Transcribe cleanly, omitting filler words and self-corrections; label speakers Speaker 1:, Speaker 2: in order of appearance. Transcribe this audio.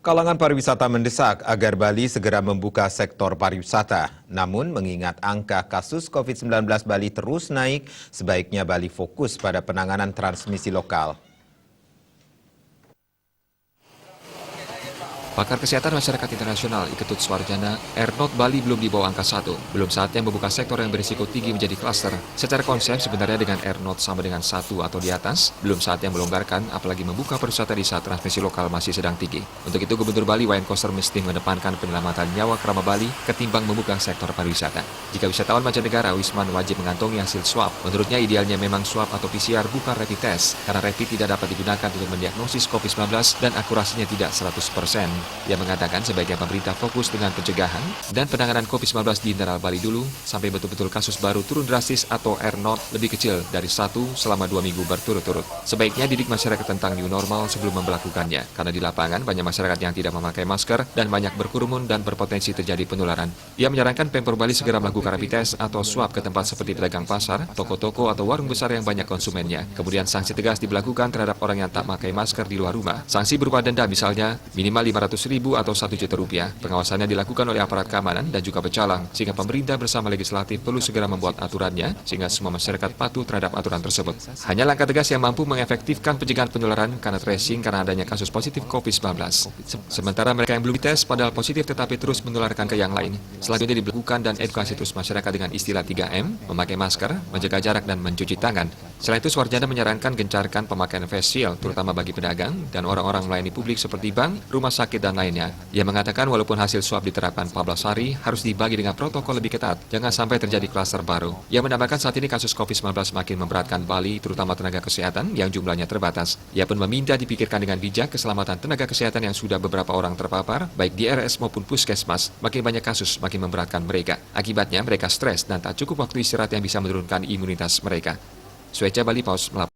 Speaker 1: Kalangan pariwisata mendesak agar Bali segera membuka sektor pariwisata. Namun mengingat angka kasus COVID-19 Bali terus naik, sebaiknya Bali fokus pada penanganan transmisi lokal.
Speaker 2: Pakar Kesehatan Masyarakat Internasional Iketut Suarjana, R0 Bali belum di bawah angka 1. Belum saatnya membuka sektor yang berisiko tinggi menjadi klaster. Secara konsep sebenarnya dengan R0 sama dengan 1 atau di atas, belum saatnya melonggarkan apalagi membuka pariwisata di saat transmisi lokal masih sedang tinggi. Untuk itu Gubernur Bali Wayan Koster mesti mengedepankan penyelamatan nyawa kerama Bali ketimbang membuka sektor pariwisata. Jika wisatawan mancanegara, Wisman wajib mengantongi hasil swab. Menurutnya idealnya memang swab atau PCR bukan rapid test, karena rapid tidak dapat digunakan untuk mendiagnosis COVID-19 dan akurasinya tidak 100%. Ia mengatakan sebaiknya pemerintah fokus dengan pencegahan dan penanganan COVID-19 di internal Bali dulu sampai betul-betul kasus baru turun drastis atau R0 lebih kecil dari 1 selama 2 minggu berturut-turut. Sebaiknya didik masyarakat tentang new normal sebelum memberlakukannya, karena di lapangan banyak masyarakat yang tidak memakai masker dan banyak berkerumun dan berpotensi terjadi penularan. Ia menyarankan Pemprov Bali segera melakukan rapid test atau swab ke tempat seperti pedagang pasar, toko-toko atau warung besar yang banyak konsumennya. Kemudian sanksi tegas diberlakukan terhadap orang yang tak memakai masker di luar rumah. Sanksi berupa denda misalnya minimal 500.000 atau 1 juta rupiah. Pengawasannya dilakukan oleh aparat keamanan dan juga pecalang, sehingga pemerintah bersama legislatif perlu segera membuat aturannya sehingga semua masyarakat patuh terhadap aturan tersebut. Hanya langkah tegas yang mampu mengefektifkan pencegahan penularan karena tracing karena adanya kasus positif COVID-19. Sementara mereka yang belum dites padahal positif tetapi terus menularkan ke yang lain. Selanjutnya diberlakukan dan edukasi terus masyarakat dengan istilah 3M, memakai masker, menjaga jarak dan mencuci tangan. Selain itu Suarjana menyarankan gencarkan pemakaian face shield terutama bagi pedagang dan orang-orang melayani publik seperti bank, rumah sakit dan lainnya. Ia mengatakan walaupun hasil swab diterapkan 14 hari, harus dibagi dengan protokol lebih ketat. Jangan sampai terjadi klaster baru. Ia menambahkan saat ini kasus COVID-19 makin memberatkan Bali, terutama tenaga kesehatan yang jumlahnya terbatas. Ia pun meminta dipikirkan dengan bijak keselamatan tenaga kesehatan yang sudah beberapa orang terpapar, baik di RS maupun puskesmas. Makin banyak kasus, makin memberatkan mereka. Akibatnya mereka stres dan tak cukup waktu istirahat yang bisa menurunkan imunitas mereka. Sueca Bali Paus melaporkan.